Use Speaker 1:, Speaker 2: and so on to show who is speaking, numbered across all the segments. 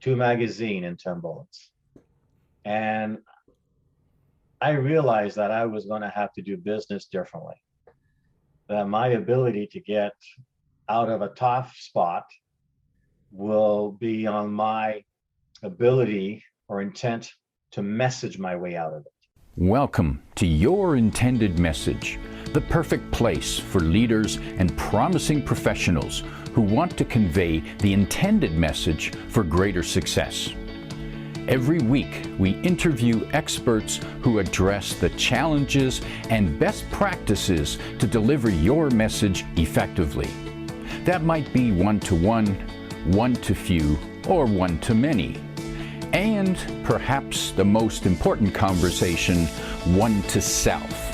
Speaker 1: 2 magazine and 10 bullets. And I realized that I was going to have to do business differently, that my ability to get out of a tough spot will be on my ability or intent to message my way out of it.
Speaker 2: Welcome to Your Intended Message, the perfect place for leaders and promising professionals who want to convey the intended message for greater success. Every week, we interview experts who address the challenges and best practices to deliver your message effectively. That might be one-to-one, one-to-few, or one-to-many. And perhaps the most important conversation, one-to-self.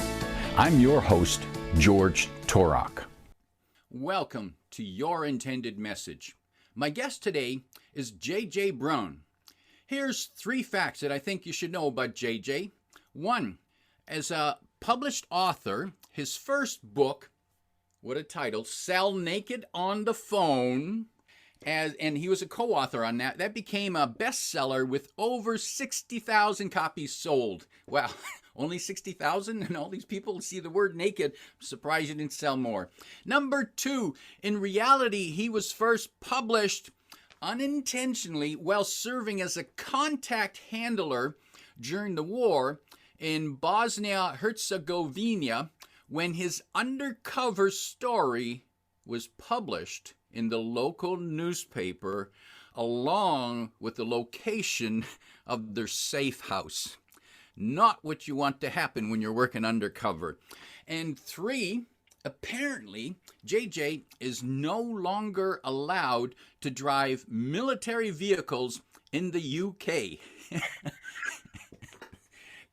Speaker 2: I'm your host, George Torok. Welcome to Your Intended Message. My guest today is JJ Brun. Here's 3 facts that I think you should know about JJ. 1, as a published author, his first book, what a title, Sell Naked on the Phone, and he was a co-author on that. That became a bestseller with over 60,000 copies sold. Wow, only 60,000? And all these people see the word naked. I'm surprised you didn't sell more. Number 2, in reality, he was first published unintentionally while serving as a contact handler during the war in Bosnia Herzegovina when his undercover story was published in the local newspaper along with the location of their safe house. Not what you want to happen when you're working undercover. And 3, apparently, JJ is no longer allowed to drive military vehicles in the UK.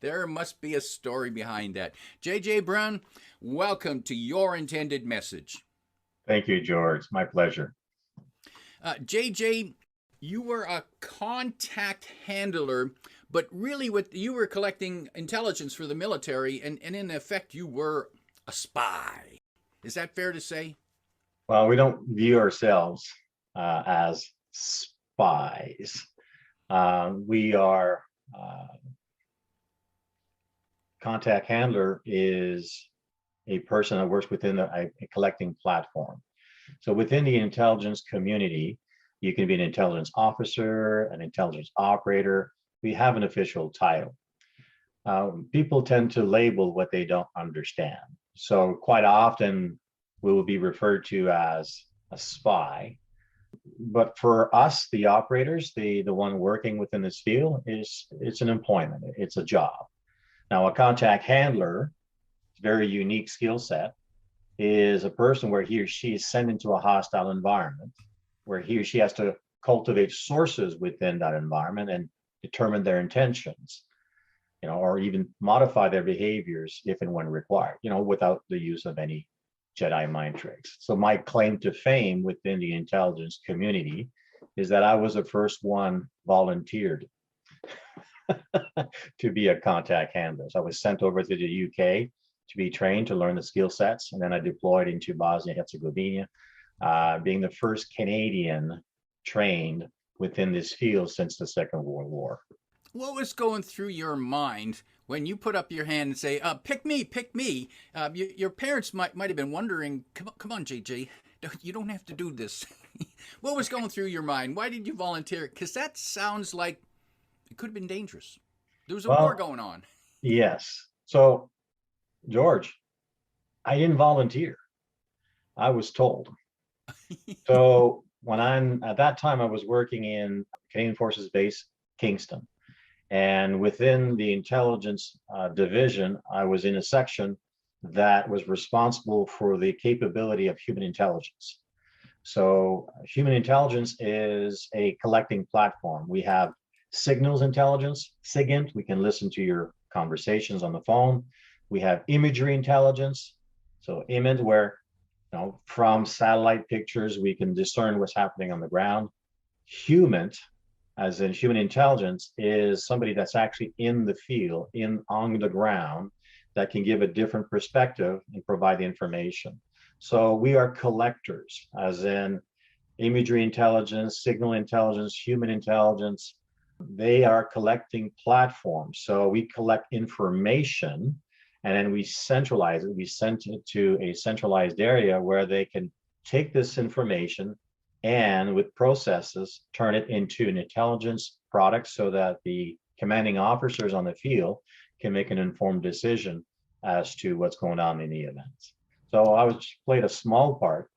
Speaker 2: There must be a story behind that. JJ Brun, welcome to Your Intended Message.
Speaker 1: Thank you, George. My pleasure.
Speaker 2: JJ, you were a contact handler, but really you were collecting intelligence for the military, and in effect, you were a spy. Is that fair to say?
Speaker 1: Well, we don't view ourselves as spies. We are contact handler is a person that works within a collecting platform. So within the intelligence community, you can be an intelligence officer, an intelligence operator. We have an official title. People tend to label what they don't understand. So quite often we will be referred to as a spy. But for us, the operators, the one working within this field, it's an employment, it's a job. Now, a contact handler, very unique skill set, is a person where he or she is sent into a hostile environment, where he or she has to cultivate sources within that environment and determine their intentions, or even modify their behaviors if and when required, without the use of any Jedi mind tricks. So my claim to fame within the intelligence community is that I was the first one volunteered to be a contact handler. So I was sent over to the UK to be trained to learn the skill sets, and then I deployed into Bosnia Herzegovina, being the first Canadian trained within this field since the Second World War.
Speaker 2: What was going through your mind when you put up your hand and say, pick me, pick me? Your parents might have been wondering, come on, JJ, you don't have to do this. What was going through your mind? Why did you volunteer? Because that sounds like it could have been dangerous. There was a war going on.
Speaker 1: Yes. So, George, I didn't volunteer. I was told. So at that time, I was working in Canadian Forces Base, Kingston. And within the intelligence division, I was in a section that was responsible for the capability of human intelligence. So human intelligence is a collecting platform. We have signals intelligence, SIGINT. We can listen to your conversations on the phone. We have imagery intelligence. So image where, from satellite pictures, we can discern what's happening on the ground. Human, as in human intelligence, is somebody that's actually in the field, on the ground, that can give a different perspective and provide the information. So we are collectors, as in imagery intelligence, signal intelligence, human intelligence. They are collecting platforms. So we collect information and then we centralize it. We send it to a centralized area where they can take this information and with processes turn it into an intelligence product so that the commanding officers on the field can make an informed decision as to what's going on in the events. So I was played a small part,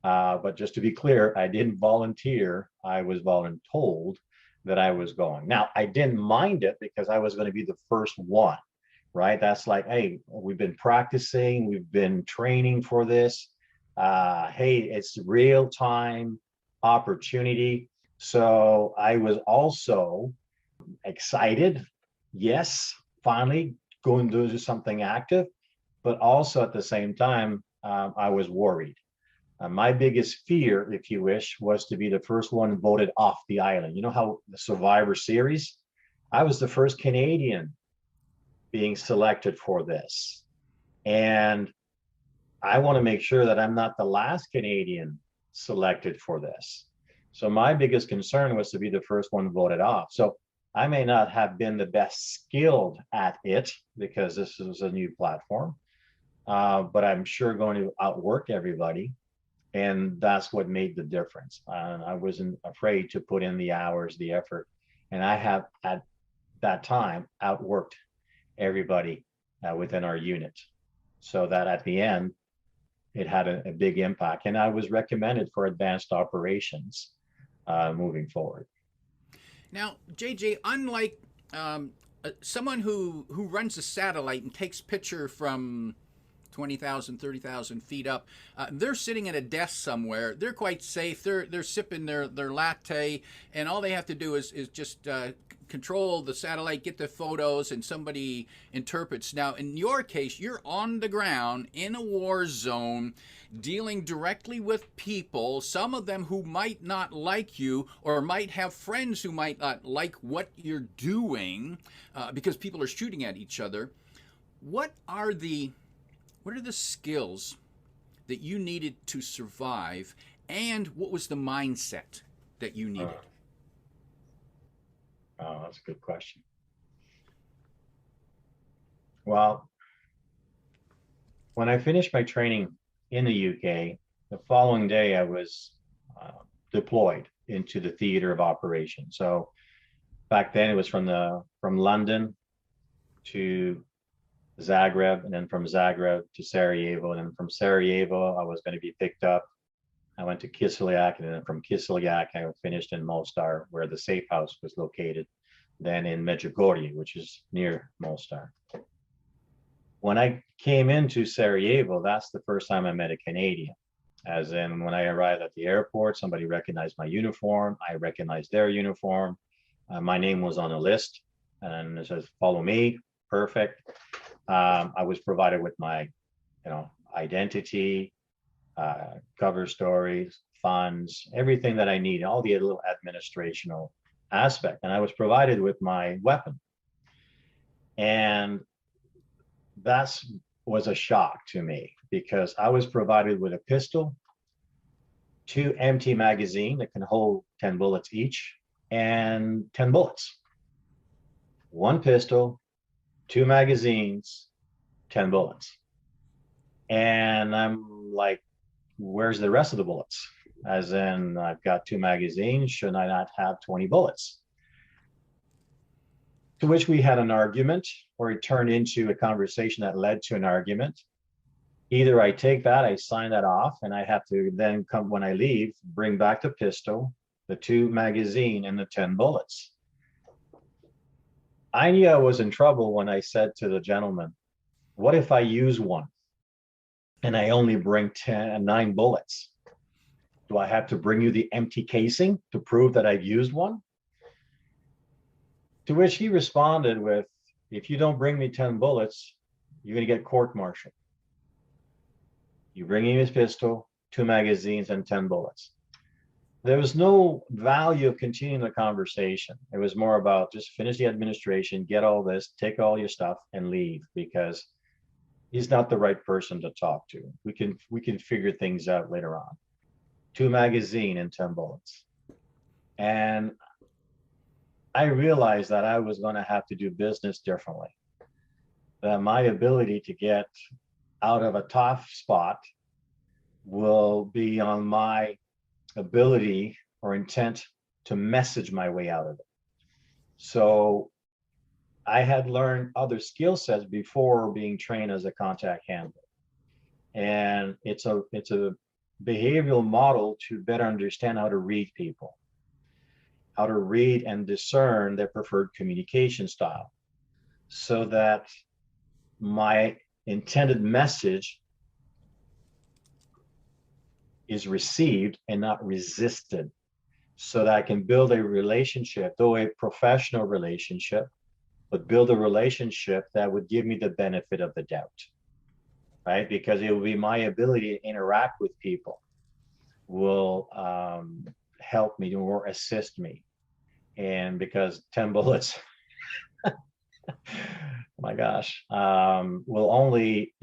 Speaker 1: but just to be clear, I didn't volunteer. I was voluntold that I was going. Now, I didn't mind it because I was going to be the first one, right? That's like, hey, we've been practicing, we've been training for this. Hey, it's real time opportunity. So I was also excited. Yes, finally going to do something active, but also at the same time, I was worried. My biggest fear, if you wish, was to be the first one voted off the island. You know how the Survivor Series? I was the first Canadian being selected for this. And I want to make sure that I'm not the last Canadian selected for this. So my biggest concern was to be the first one voted off. So I may not have been the best skilled at it because this is a new platform, but I'm sure going to outwork everybody. And that's what made the difference. I wasn't afraid to put in the hours, the effort, and I have at that time outworked everybody within our unit, so that at the end it had a big impact. And I was recommended for advanced operations moving forward.
Speaker 3: Now, JJ, unlike someone who runs a satellite and takes picture from 20,000, 30,000 feet up. They're sitting at a desk somewhere. They're quite safe. They're sipping their latte, and all they have to do is just control the satellite, get the photos, and somebody interprets. Now, in your case, you're on the ground in a war zone, dealing directly with people, some of them who might not like you or might have friends who might not like what you're doing because people are shooting at each other. What are the skills that you needed to survive, and what was the mindset that you needed?
Speaker 1: Oh, that's a good question. Well, when I finished my training in the UK, the following day I was deployed into the theater of operations. So back then it was from London to Zagreb, and then from Zagreb to Sarajevo, and then from Sarajevo I was going to be picked up. I went to Kislyak, and then from Kislyak I finished in Mostar, where the safe house was located, then in Medjugorje, which is near Mostar. When I came into Sarajevo, that's the first time I met a Canadian. As in, when I arrived at the airport, somebody recognized my uniform. I recognized their uniform. My name was on a list, and it says, "Follow me." Perfect. I was provided with my, identity, cover stories, funds, everything that I need, all the little administrational aspect. And I was provided with my weapon. And that was a shock to me because I was provided with a pistol, 2 empty magazines that can hold 10 bullets each, and 10 bullets. 1 pistol, 2 magazines, 10 bullets. And I'm like, where's the rest of the bullets? As in, I've got 2 magazines, should I not have 20 bullets? To which we had an argument, or it turned into a conversation that led to an argument. Either I take that, I sign that off, and I have to then come, when I leave, bring back the pistol, the 2 magazine, and the 10 bullets. I knew I was in trouble when I said to the gentleman, what if I use one and I only bring 9 bullets? Do I have to bring you the empty casing to prove that I've used one? To which he responded with, if you don't bring me 10 bullets, you're going to get court-martialed. You bring me his pistol, 2 magazines, and 10 bullets. There was no value of continuing the conversation. It was more about just finish the administration, get all this, take all your stuff, and leave, because he's not the right person to talk to. We can figure things out later on. 2 magazine and 10 bullets. And I realized that I was going to have to do business differently. That my ability to get out of a tough spot will be on my ability or intent to message my way out of it. So I had learned other skill sets before being trained as a contact handler. And it's a behavioral model to better understand how to read people, how to read and discern their preferred communication style, so that my intended message is received and not resisted, so that I can build a relationship, though a professional relationship, but build a relationship that would give me the benefit of the doubt, right? Because it will be my ability to interact with people will help me or assist me. And because 10 bullets, my gosh, will only,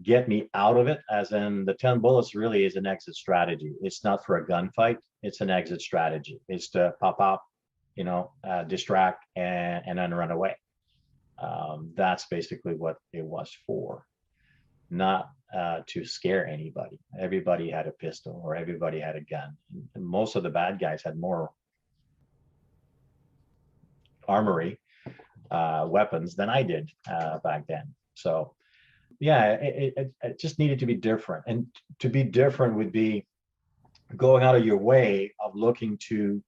Speaker 1: get me out of it, as in the 10 bullets really is an exit strategy. It's not for a gunfight. It's an exit strategy. It's to pop up, distract and then run away. That's basically what it was for, not to scare anybody. Everybody had a pistol or everybody had a gun. And most of the bad guys had more armory, weapons than I did back then. So yeah, it just needed to be different. And to be different would be going out of your way of looking to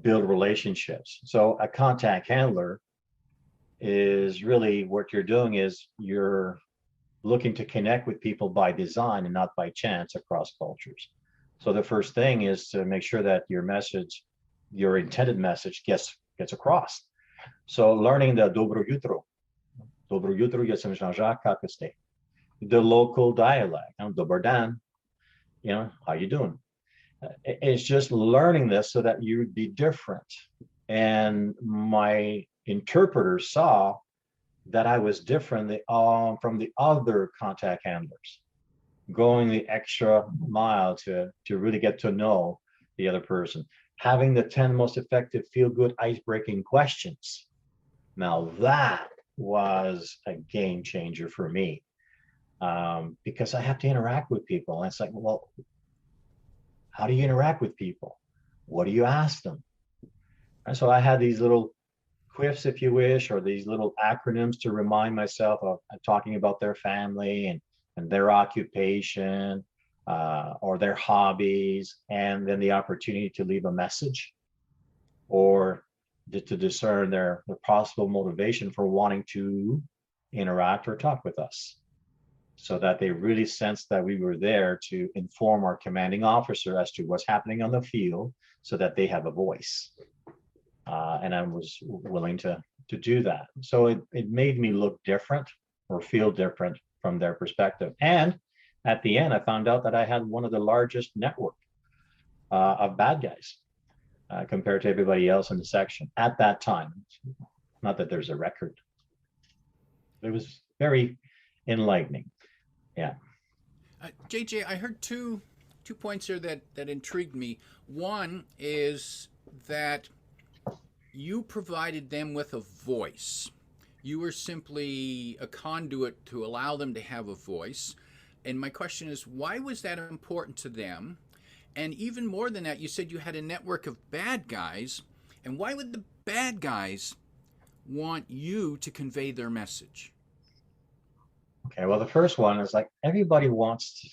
Speaker 1: build relationships. So a contact handler is really what you're doing is you're looking to connect with people by design and not by chance across cultures. So the first thing is to make sure that your message, your intended message gets across. So learning the dobro jutro, jestem Jean-Jacques, kako ste, the local dialect, dobar dan, how you doing? It's just learning this so that you would be different. And my interpreter saw that I was different from the other contact handlers, going the extra mile to really get to know the other person, having the 10 most effective feel-good ice-breaking questions. Now that was a game changer for me, because I have to interact with people. And it's like, well, how do you interact with people? What do you ask them? And so I had these little quiffs, if you wish, or these little acronyms to remind myself of talking about their family and their occupation, or their hobbies, and then the opportunity to leave a message or to discern their possible motivation for wanting to interact or talk with us, so that they really sense that we were there to inform our commanding officer as to what's happening on the field, so that they have a voice. And I was willing to do that. So it made me look different or feel different from their perspective. And at the end, I found out that I had one of the largest network of bad guys compared to everybody else in the section at that time. Not that there's a record. It was very enlightening. Yeah.
Speaker 3: JJ, I heard two points here that intrigued me. One is that you provided them with a voice. You were simply a conduit to allow them to have a voice. And my question is, why was that important to them? And even more than that, you said you had a network of bad guys. And why would the bad guys want you to convey their message?
Speaker 1: Okay, well, the first one is like everybody wants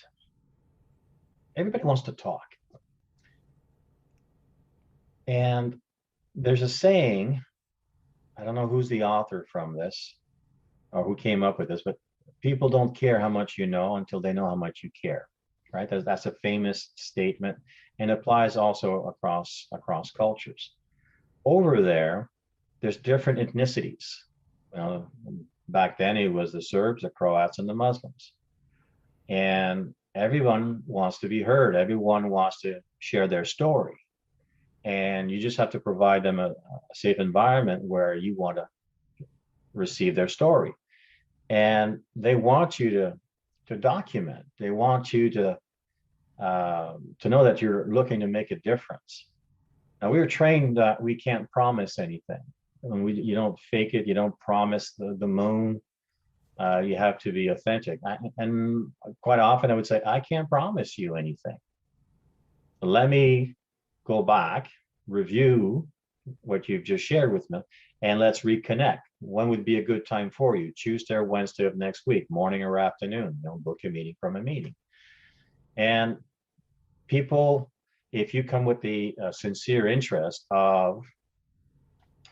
Speaker 1: to talk. And there's a saying, I don't know who's the author from this or who came up with this, but people don't care how much you know until they know how much you care, right? That's a famous statement and applies also across cultures. Over there's different ethnicities. Back then it was the Serbs, the Croats, and the Muslims. And everyone wants to be heard. Everyone wants to share their story. And you just have to provide them a safe environment where you want to receive their story. And they want you to document. They want you to to know that you're looking to make a difference. Now, we were trained that we can't promise anything. And you don't fake it. You don't promise the moon. You have to be authentic. And quite often I would say, I can't promise you anything. Let me go back, review what you've just shared with me, and let's reconnect. When would be a good time for you? Tuesday or Wednesday of next week, morning or afternoon. Book a meeting from a meeting. And people, if you come with the sincere interest of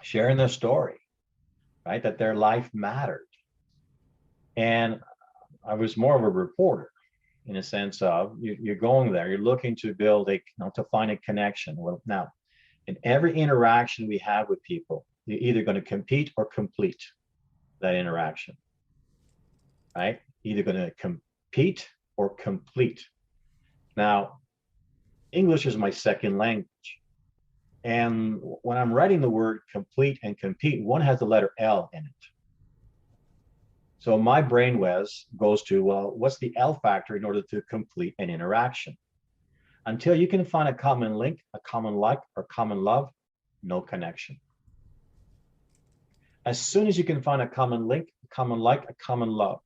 Speaker 1: sharing their story, right, that their life mattered. And I was more of a reporter in a sense of you're going there, you're looking to build to find a connection. Well, now, in every interaction we have with people, you're either going to compete or complete that interaction, right? Either going to compete or complete. Now, English is my second language. And when I'm writing the word complete and compete, one has the letter L in it. So my brain goes to, well, what's the L factor in order to complete an interaction? Until you can find a common link, a common like, or common love, no connection. As soon as you can find a common link, a common like, a common love,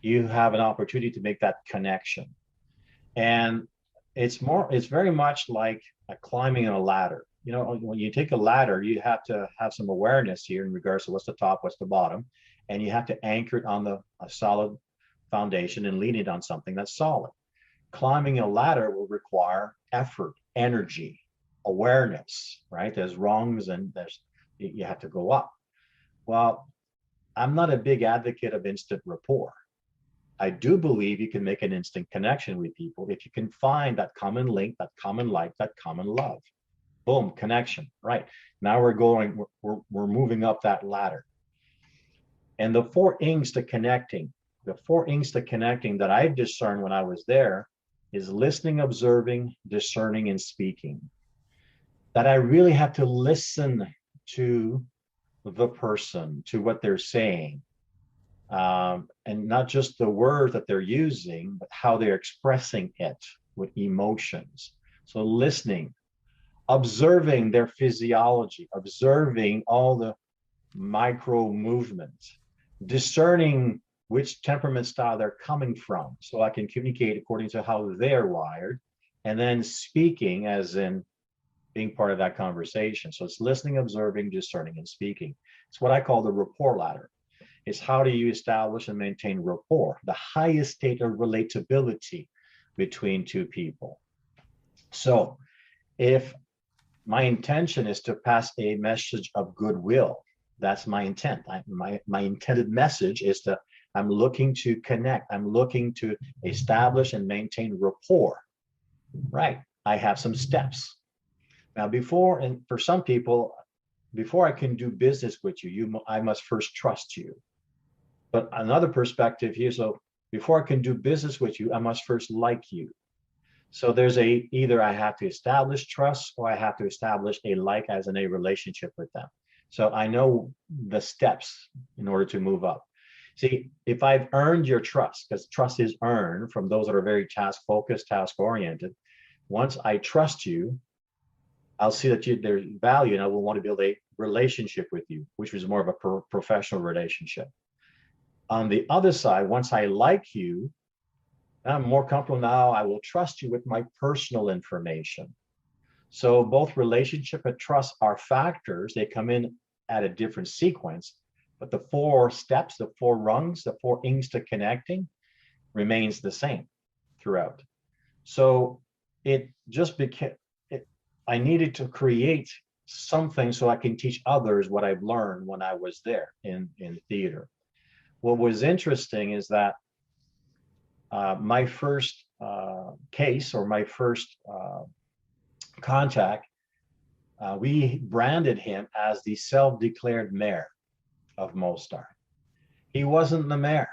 Speaker 1: you have an opportunity to make that connection. And it's very much like climbing a ladder. When you take a ladder, you have to have some awareness here in regards to what's the top, what's the bottom, and you have to anchor it on a solid foundation and lean it on something that's solid. Climbing a ladder will require effort, energy, awareness, right? There's rungs and you have to go up. Well, I'm not a big advocate of instant rapport. I do believe you can make an instant connection with people if you can find that common link, that common like, that common love. Boom, connection. Right. Now we're moving up that ladder. And the four Ings to connecting that I discerned when I was there is listening, observing, discerning, and speaking. That I really have to listen to the person, to what they're saying. And not just the words that they're using, but how they're expressing it with emotions. So listening, observing their physiology, observing all the micro movements, discerning which temperament style they're coming from so I can communicate according to how they're wired, and then speaking as in being part of that conversation. So it's listening, observing, discerning, and speaking. It's what I call the rapport ladder. It's how do you establish and maintain rapport, the highest state of relatability between two people. So if my intention is to pass a message of goodwill, that's my intent. My intended message is I'm looking to connect. I'm looking to establish and maintain rapport. Right. I have some steps. Now, for some people, before I can do business with you, I must first trust you. But another perspective here, so before I can do business with you, I must first like you. So there's either I have to establish trust or I have to establish a like as in a relationship with them. So I know the steps in order to move up. See, if I've earned your trust, because trust is earned from those that are very task-focused, task-oriented, once I trust you, I'll see that there's value and I will want to build a relationship with you, which is more of a professional relationship. On the other side, once I like you, I'm more comfortable now, I will trust you with my personal information. So both relationship and trust are factors. They come in at a different sequence, but the four steps, the four rungs, the four Ings to connecting remains the same throughout. So it just became, I needed to create something so I can teach others what I've learned when I was there in theater. What was interesting is that my first case or my first contact, we branded him as the self-declared mayor of Mostar. He wasn't the mayor,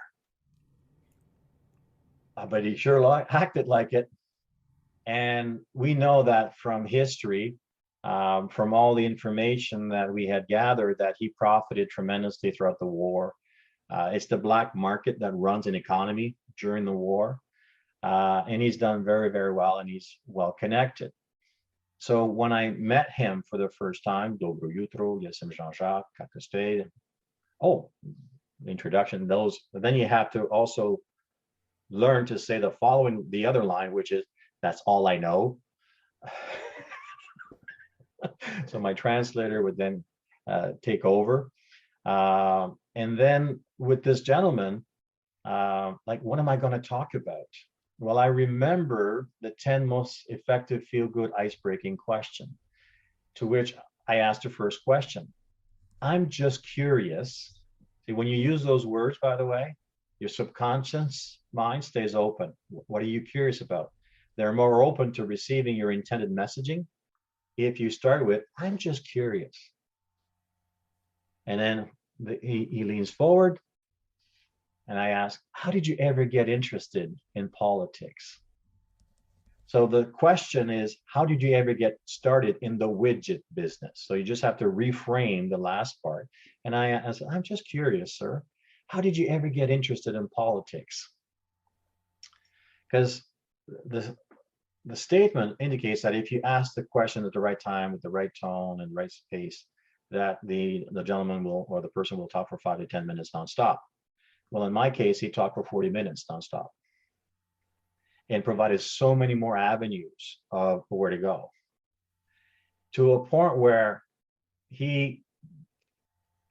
Speaker 1: but he sure acted like it. And we know that from history, from all the information that we had gathered, that he profited tremendously throughout the war. It's the black market that runs an economy during the war. And he's done very, very well, and he's well connected. So when I met him for the first time, Dobro jutro, jestem Jean-Jacques, kako ste? Oh, introduction, those. But then you have to also learn to say the other line, which is, that's all I know. So my translator would then take over. And then with this gentleman, like, what am I going to talk about? Well, I remember the 10 most effective feel-good ice-breaking question, to which I asked the first question. I'm just curious. See, when you use those words, by the way, your subconscious mind stays open. What are you curious about? They're more open to receiving your intended messaging if you start with, I'm just curious. And then he leans forward, and I ask, how did you ever get interested in politics? So the question is, how did you ever get started in the widget business? So you just have to reframe the last part. And I asked, I'm just curious, sir, how did you ever get interested in politics? Because the statement indicates that if you ask the question at the right time, with the right tone and right pace, that the gentleman will, or the person will talk for 5 to 10 minutes nonstop. Well, in my case, he talked for 40 minutes nonstop and provided so many more avenues of where to go, to a point where he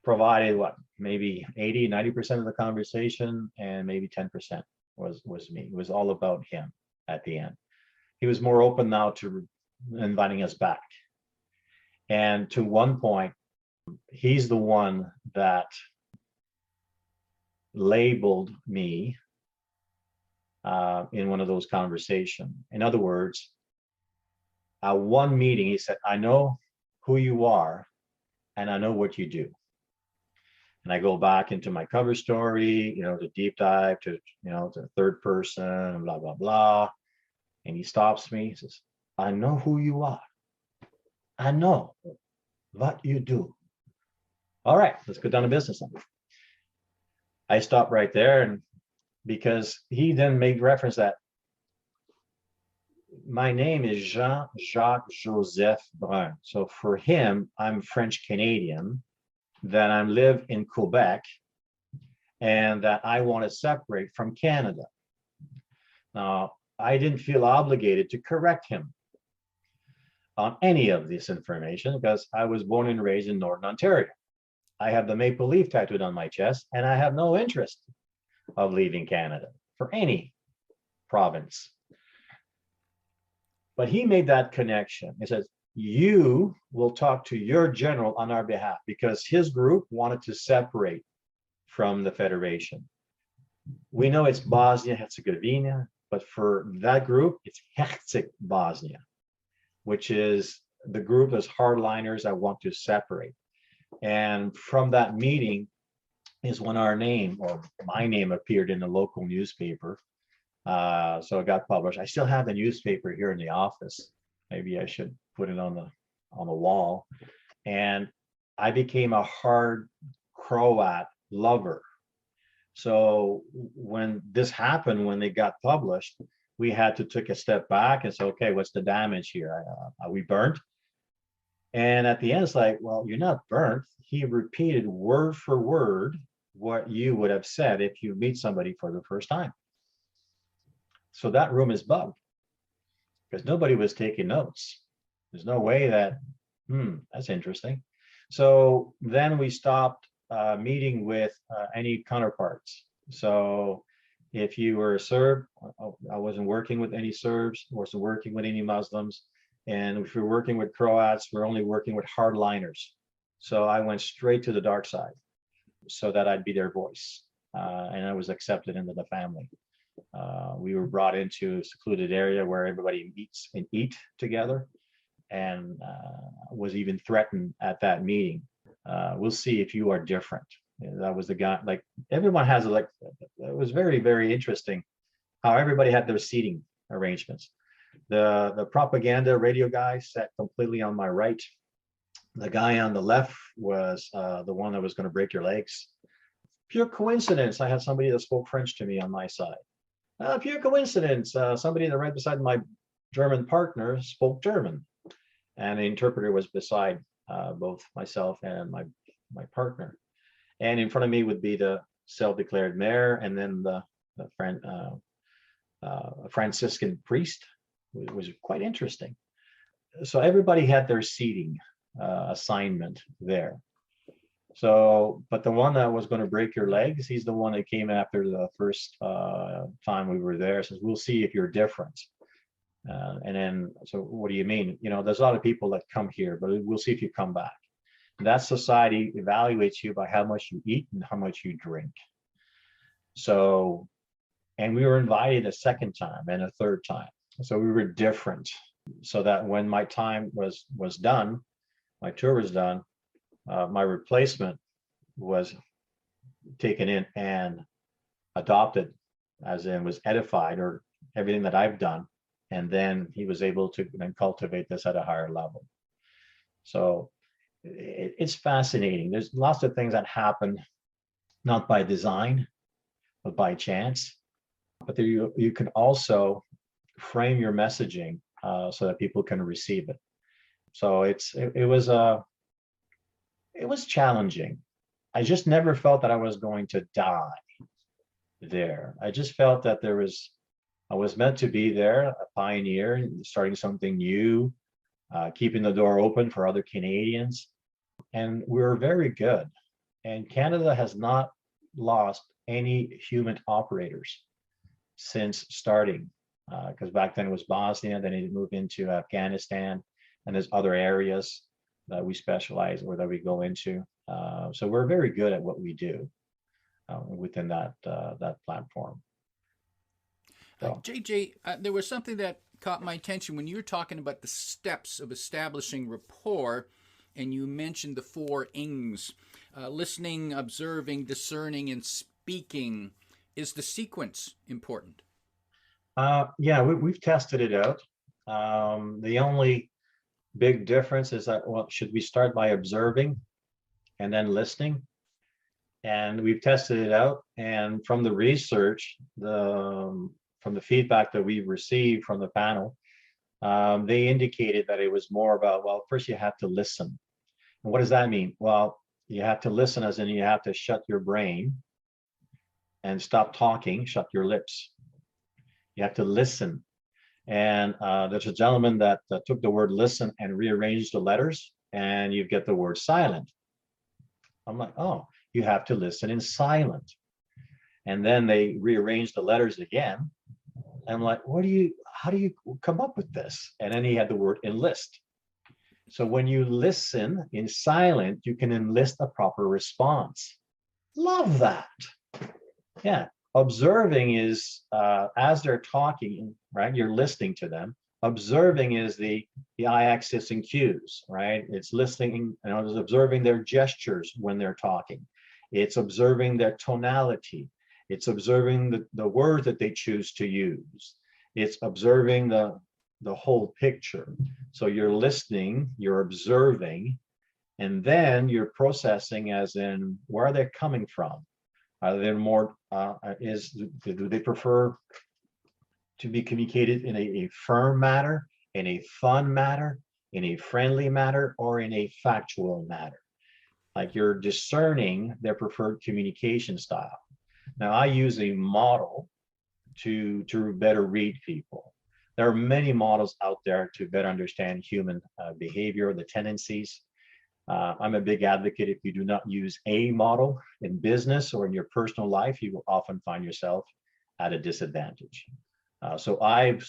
Speaker 1: provided maybe 80, 90% of the conversation, and maybe 10% was me. It was all about him at the end. He was more open now to inviting us back. And to one point, he's the one that labeled me in one of those conversations. In other words, at one meeting, he said, I know who you are and I know what you do. And I go back into my cover story, to deep dive to, to third person, blah, blah, blah. And he stops me. He says, I know who you are. I know what you do. All right, let's go down to business. I stopped right there, and because he then made reference that my name is Jean-Jacques Joseph Brun. So for him, I'm French Canadian, that I live in Quebec, and that I want to separate from Canada. Now, I didn't feel obligated to correct him on any of this information because I was born and raised in Northern Ontario. I have the maple leaf tattooed on my chest, and I have no interest of leaving Canada for any province. But he made that connection. He says, you will talk to your general on our behalf, because his group wanted to separate from the Federation. We know it's Bosnia Herzegovina, but for that group, it's Herzeg Bosnia, which is the group as hardliners that want to separate. And from that meeting is when our name, or my name, appeared in the local newspaper. So it got published. I still have the newspaper here in the office. Maybe I should put it on the wall. And I became a hard Croat lover. So when this happened, when they got published, we had to take a step back and say, okay, what's the damage here? Are we burnt? And at the end, it's like, well, you're not burnt. He repeated word for word what you would have said if you meet somebody for the first time. So that room is bugged because nobody was taking notes. There's no way that, that's interesting. So then we stopped meeting with any counterparts. So if you were a Serb, I wasn't working with any Serbs, wasn't working with any Muslims. And if you're working with Croats, we're only working with hardliners. So I went straight to the dark side so that I'd be their voice. And I was accepted into the family. We were brought into a secluded area where everybody meets and eat together, and was even threatened at that meeting. We'll see if you are different. That was the guy, like everyone has it was very, very interesting how everybody had their seating arrangements. The propaganda radio guy sat completely on my right. The guy on the left was the one that was going to break your legs. Pure coincidence, I had somebody that spoke French to me on my side. Pure coincidence. Somebody that right beside my German partner spoke German, and the interpreter was beside both myself and my partner. And in front of me would be the self-declared mayor, and then the Franciscan priest. It was quite interesting. So everybody had their seating assignment there. So, but the one that was going to break your legs, he's the one that came after the first time we were there. Says, "We'll see if you're different." And then, so what do you mean? You know, there's a lot of people that come here, but we'll see if you come back. That society evaluates you by how much you eat and how much you drink. So, and we were invited a second time and a third time. So we were different. So that when my time was done, my tour was done, my replacement was taken in and adopted, as in was edified, or everything that I've done. And then he was able to then cultivate this at a higher level. So it's fascinating. There's lots of things that happen, not by design, but by chance. But there you can also frame your messaging so that people can receive it. So it was challenging. I just never felt that I was going to die there. I just felt that I was meant to be there, a pioneer, starting something new, keeping the door open for other Canadians. And we were very good. And Canada has not lost any human operators since starting, because back then it was Bosnia, then it moved into Afghanistan, and there's other areas that we specialize or that we go into. So we're very good at what we do within that platform. So.
Speaker 3: JJ, there was something that caught my attention when you were talking about the steps of establishing rapport, and you mentioned the 4 ings: listening, observing, discerning, and speaking. Is the sequence important?
Speaker 1: Yeah, we've tested it out. The only big difference is that, well, should we start by observing and then listening? And we've tested it out, and from the research, from the feedback that we've received from the panel, they indicated that it was more about, well, first you have to listen. And what does that mean? Well, you have to listen as in you have to shut your brain and stop talking, shut your lips. You have to listen. And there's a gentleman that took the word listen and rearranged the letters, and you get the word silent. I'm like, oh, you have to listen in silent. And then they rearranged the letters again. And I'm like, how do you come up with this? And then he had the word enlist. So when you listen in silent, you can enlist a proper response. Love that. Yeah. Observing is as they're talking, right? You're listening to them. Observing is the I-axis and cues, right? It's listening and it's observing their gestures when they're talking. It's observing their tonality. It's observing the words that they choose to use. It's observing the whole picture. So you're listening, you're observing, and then you're processing as in, where are they coming from? Are they more, do they prefer to be communicated in a firm manner, in a fun manner, in a friendly manner, or in a factual manner? Like you're discerning their preferred communication style. Now, I use a model to better read people. There are many models out there to better understand human behavior, the tendencies. I'm a big advocate. If you do not use a model in business or in your personal life, you will often find yourself at a disadvantage. So I've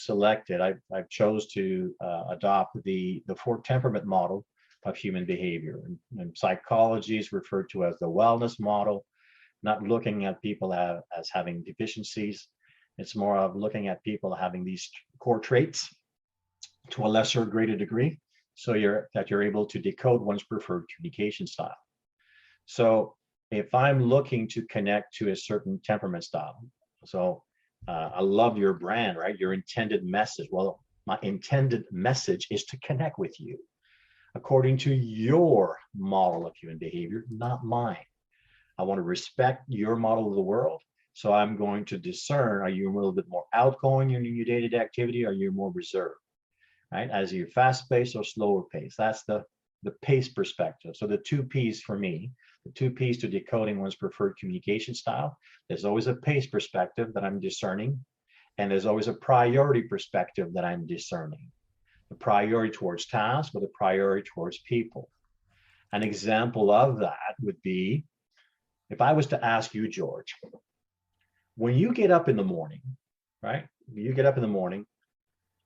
Speaker 1: chose to adopt the 4 temperament model of human behavior. And psychology is referred to as the wellness model, not looking at people as having deficiencies. It's more of looking at people having these core traits to a lesser or greater degree, so you're able to decode one's preferred communication style. So if I'm looking to connect to a certain temperament style, so I love your brand, right? Your intended message. Well, my intended message is to connect with you according to your model of human behavior, not mine. I want to respect your model of the world. So I'm going to discern, are you a little bit more outgoing in your day-to-day activity? Or are you more reserved, right? As you're fast-paced or slower paced. That's the pace perspective. So the two P's for me, the two P's to decoding one's preferred communication style. There's always a pace perspective that I'm discerning, and there's always a priority perspective that I'm discerning. The priority towards tasks or the priority towards people. An example of that would be, if I was to ask you, George, when you get up in the morning, right? You get up in the morning,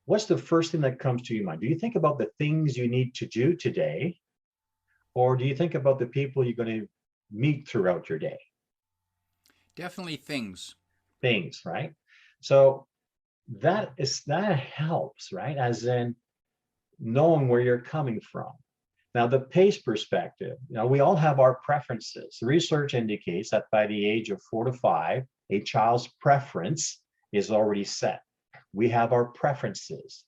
Speaker 1: what's the first thing that comes to your mind? Do you think about the things you need to do today? Or do you think about the people you're going to meet throughout your day?
Speaker 3: Definitely things.
Speaker 1: Things, right? So that helps, right? As in knowing where you're coming from. Now, the pace perspective, we all have our preferences. Research indicates that by the age of 4 to 5, a child's preference is already set. We have our preferences.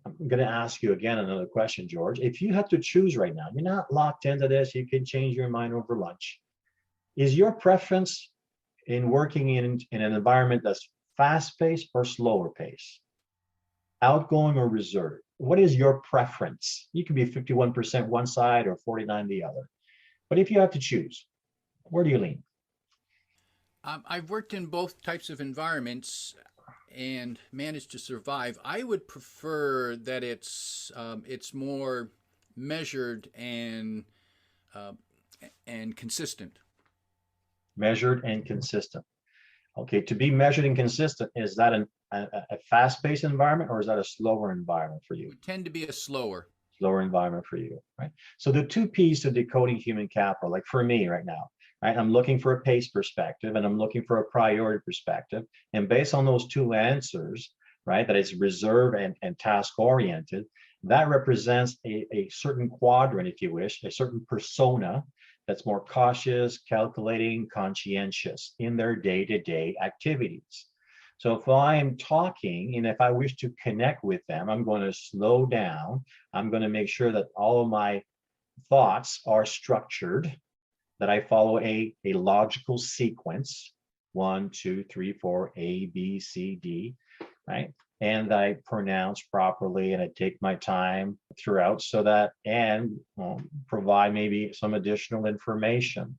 Speaker 1: I'm going to ask you again another question, George. If you had to choose right now, you're not locked into this, you can change your mind over lunch. Is your preference in working in an environment that's fast-paced or slower pace? Outgoing or reserved? What is your preference? You can be 51% one side or 49% the other. But if you have to choose, where do you lean?
Speaker 3: I've worked in both types of environments and managed to survive. I would prefer that it's more measured and consistent.
Speaker 1: Measured and consistent. Okay, to be measured and consistent, is that a fast-paced environment, or is that a slower environment for you?
Speaker 3: It would tend to be a slower
Speaker 1: Environment for you, right? So the two P's to decoding human capital, like for me right now, right? I'm looking for a pace perspective and I'm looking for a priority perspective. And based on those two answers, right, that is reserve and task oriented, that represents a certain quadrant, if you wish, a certain persona that's more cautious, calculating, conscientious in their day-to-day activities. So if I'm talking and if I wish to connect with them, I'm going to slow down. I'm going to make sure that all of my thoughts are structured, that I follow a logical sequence, 1, 2, 3, 4, A, B, C, D, right? And I pronounce properly and I take my time throughout so that, and provide maybe some additional information.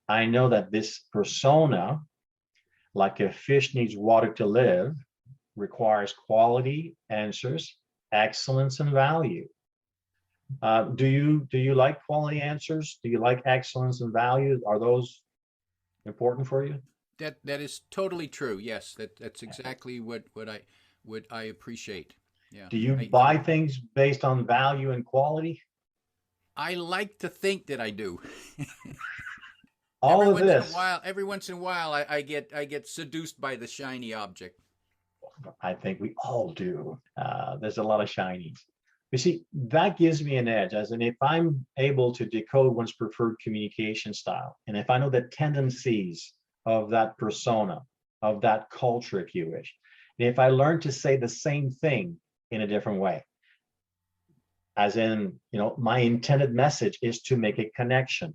Speaker 1: I know that this persona, like a fish needs water to live, requires quality answers, excellence, and value. Do you like quality answers? Do you like excellence and value? Are those important for you?
Speaker 3: That is totally true. Yes, that's exactly what I appreciate. Yeah.
Speaker 1: Do you buy things based on value and quality?
Speaker 3: I like to think that I do.
Speaker 1: All of this.
Speaker 3: Every once in a while, I get seduced by the shiny object.
Speaker 1: I think we all do. There's a lot of shinies. You see, that gives me an edge, as in if I'm able to decode one's preferred communication style, and if I know the tendencies of that persona, of that culture, if you wish, and if I learn to say the same thing in a different way, as in, my intended message is to make a connection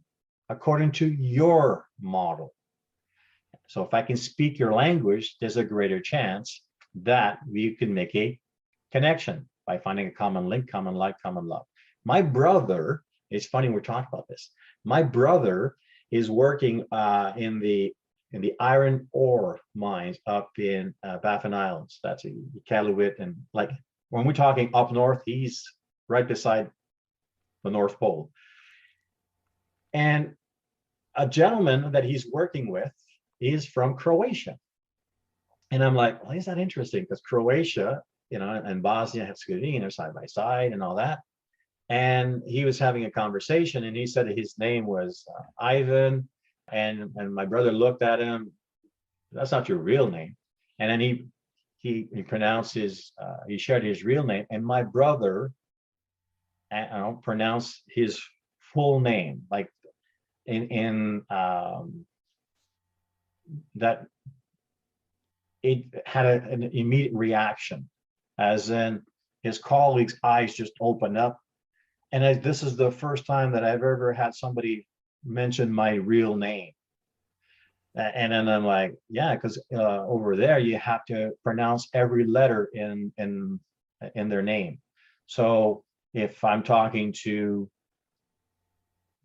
Speaker 1: according to your model. So if I can speak your language, there's a greater chance that we can make a connection by finding a common link, common like, common love. My brother, it's funny we're talking about this. My brother is working in the iron ore mines up in Baffin Islands. That's Iqaluit, and like when we're talking up north, he's right beside the North Pole. And a gentleman that he's working with is from Croatia. And I'm like, well, is that interesting? Because Croatia, and Bosnia Herzegovina are side by side and all that. And he was having a conversation and he said his name was Ivan. And my brother looked at him, that's not your real name. And then he pronounced he shared his real name. And my brother pronounced his full name, like in that it had an immediate reaction, as in his colleagues' eyes just opened up. And this is the first time that I've ever had somebody mention my real name. And then I'm like, yeah, because over there you have to pronounce every letter in their name. So if I'm talking to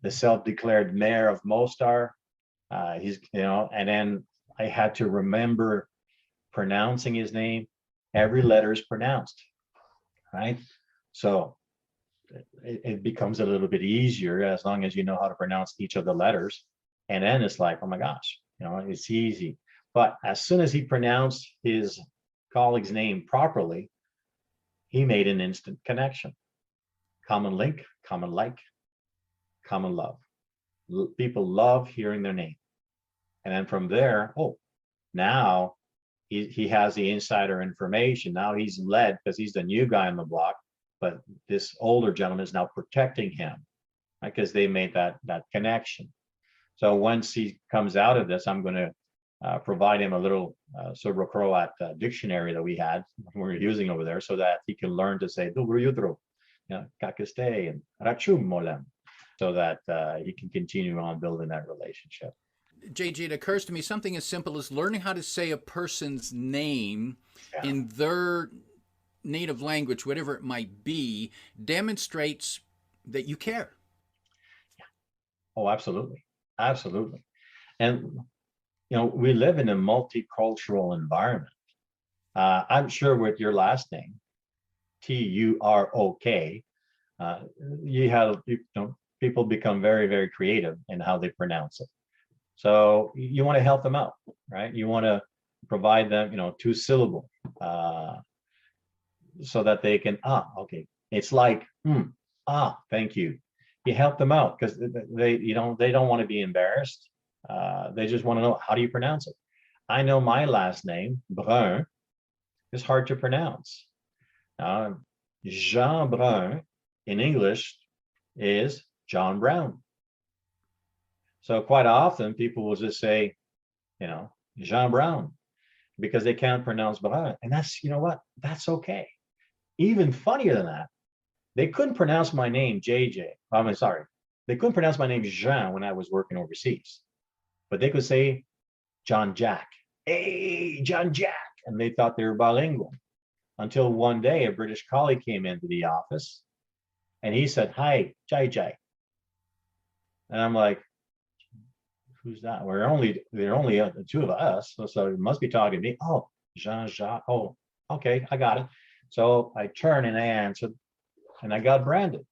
Speaker 1: the self-declared mayor of Mostar, he's, and then I had to remember pronouncing his name. Every letter is pronounced, right? So it becomes a little bit easier as long as you know how to pronounce each of the letters. And then it's like, oh my gosh, it's easy. But as soon as he pronounced his colleague's name properly, he made an instant connection. Common link, common like, common love. People love hearing their name. And then from there, now he has the insider information. Now he's led because he's the new guy on the block, but this older gentleman is now protecting him, right? Because they made that connection. So once he comes out of this, I'm going to provide him a little Serbo-Croat dictionary that we were using over there, so that he can learn to say "Dobro jutro," "Kako ste," and "Rachum molem," so that he can continue on building that relationship.
Speaker 3: JJ, it occurs to me something as simple as learning how to say a person's name in their native language, whatever it might be, demonstrates that you care.
Speaker 1: Oh, absolutely. Absolutely. And, we live in a multicultural environment. I'm sure with your last name, Turok, people become very, very creative in how they pronounce it. So you want to help them out, right? You want to provide them, 2-syllable, so that they can, okay. It's like, thank you. You help them out because they don't want to be embarrassed. They just want to know, how do you pronounce it? I know my last name, Brun, is hard to pronounce. Jean Brun in English is John Brown. So quite often people will just say, Jean Brown, because they can't pronounce Brun. And that's, what? That's okay. Even funnier than that, they couldn't pronounce my name, JJ. I'm sorry. They couldn't pronounce my name, Jean, when I was working overseas. But they could say John Jack. Hey, John Jack. And they thought they were bilingual. Until one day, a British colleague came into the office and he said, "Hi, JJ." And I'm like, who's that? There are only the two of us. So it must be talking to me. Oh, Jean Jacques. Oh, okay, I got it. So I turned and I answered, and I got branded.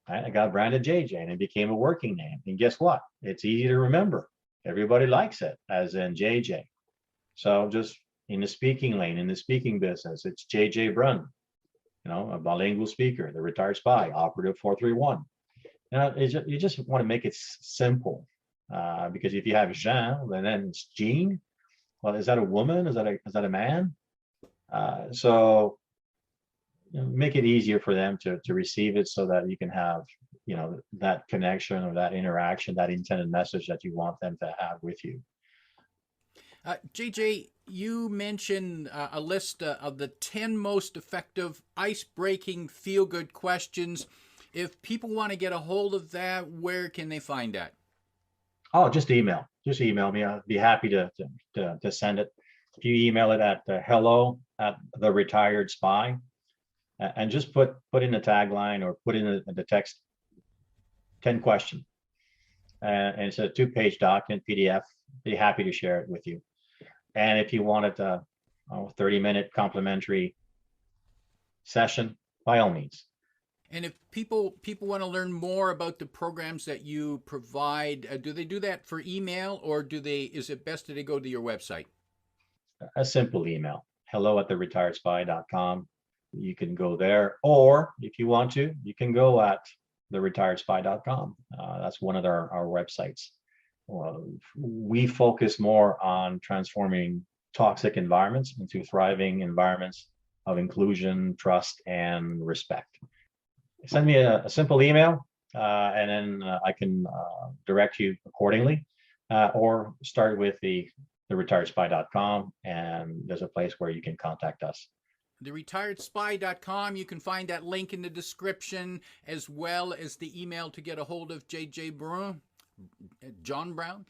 Speaker 1: Right? I got branded JJ, and it became a working name. And guess what? It's easy to remember. Everybody likes it, as in JJ. So just in the speaking lane, in the speaking business, it's JJ Brun, a bilingual speaker, the retired spy, operative 431. You just want to make it simple, because if you have Jean, then it's Jean. Well, is that a woman? Is that a man? So make it easier for them to receive it, so that you can have that connection or that interaction, that intended message that you want them to have with you.
Speaker 3: JJ, you mentioned a list of the 10 most effective ice-breaking feel-good questions. If people want to get a hold of that, where can they find that?
Speaker 1: Oh, just email me. I'll be happy to send it. If you email it at hello@theretiredspy, and just put in the tagline, or put in the text 10 questions, and it's a 2-page document PDF. Be happy to share it with you. And if you wanted a 30-minute complimentary session, by all means.
Speaker 3: And if people want to learn more about the programs that you provide, do they do that for email, or is it best that they go to your website?
Speaker 1: A simple email, hello@theretiredspy.com. You can go there, or if you want to, you can go at theretiredspy.com. That's one of our websites. We focus more on transforming toxic environments into thriving environments of inclusion, trust, and respect. Send me a simple email, and then I can direct you accordingly, or start with theretiredspy.com, and there's a place where you can contact us.
Speaker 3: theretiredspy.com. You can find that link in the description, as well as the email to get a hold of JJ Brun, John Brown.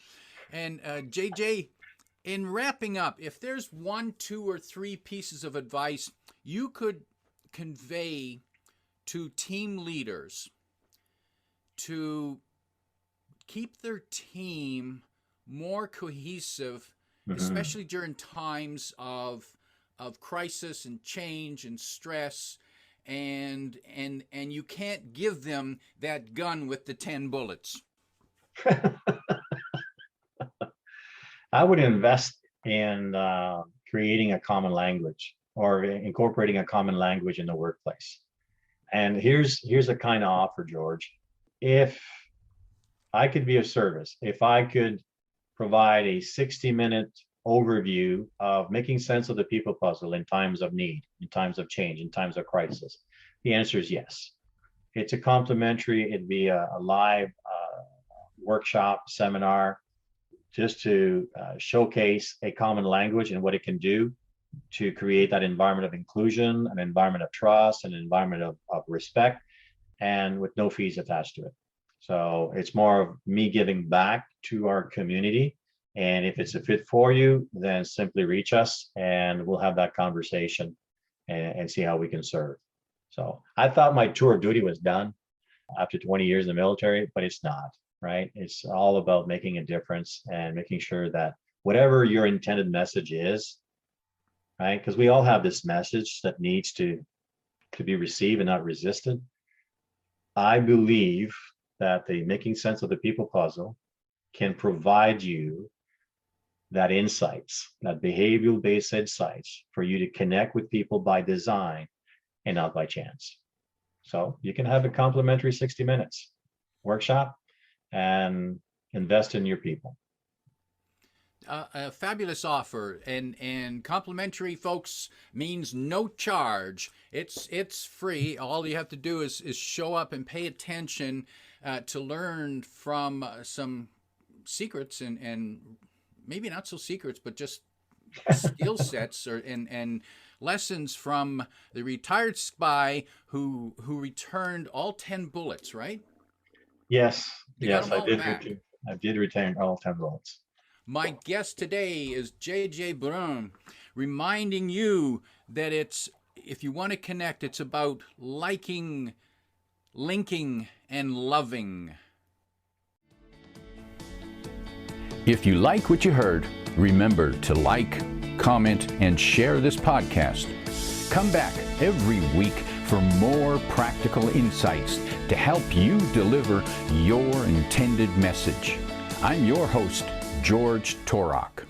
Speaker 3: And JJ, in wrapping up, if there's 1, 2, or 3 pieces of advice you could convey to team leaders to keep their team more cohesive, especially during times of crisis and change and stress, and you can't give them that gun with the 10 bullets.
Speaker 1: I would invest in creating a common language or incorporating a common language in the workplace. And here's a kind of offer, George. If I could be of service, if I could provide a 60-minute overview of making sense of the people puzzle in times of need, in times of change, in times of crisis, the answer is yes. It's a complimentary, it'd be a live workshop, seminar, just to showcase a common language and what it can do to create that environment of inclusion, an environment of trust, an environment of respect, and with no fees attached to it. So it's more of me giving back to our community. And if it's a fit for you, then simply reach us and we'll have that conversation and see how we can serve. So I thought my tour of duty was done after 20 years in the military, but it's not, right? It's all about making a difference and making sure that whatever your intended message is, right? Because we all have this message that needs to be received and not resisted. I believe that the making sense of the people puzzle can provide you that insights, that behavioral based insights for you to connect with people by design and not by chance. So you can have a complimentary 60 minutes workshop and invest in your people.
Speaker 3: A fabulous offer, and complimentary, folks, means no charge. It's free. All you have to do is show up and pay attention to learn from some secrets and maybe not so secrets, but just skill sets and lessons from the retired spy who returned all 10 bullets, right?
Speaker 1: Yes, yes,
Speaker 3: I
Speaker 1: did retain all 10 bullets.
Speaker 3: My guest today is JJ Brun, reminding you that if you want to connect, it's about liking, linking, and loving.
Speaker 2: If you like what you heard, remember to like, comment, and share this podcast. Come back every week for more practical insights to help you deliver your intended message. I'm your host, George Torok.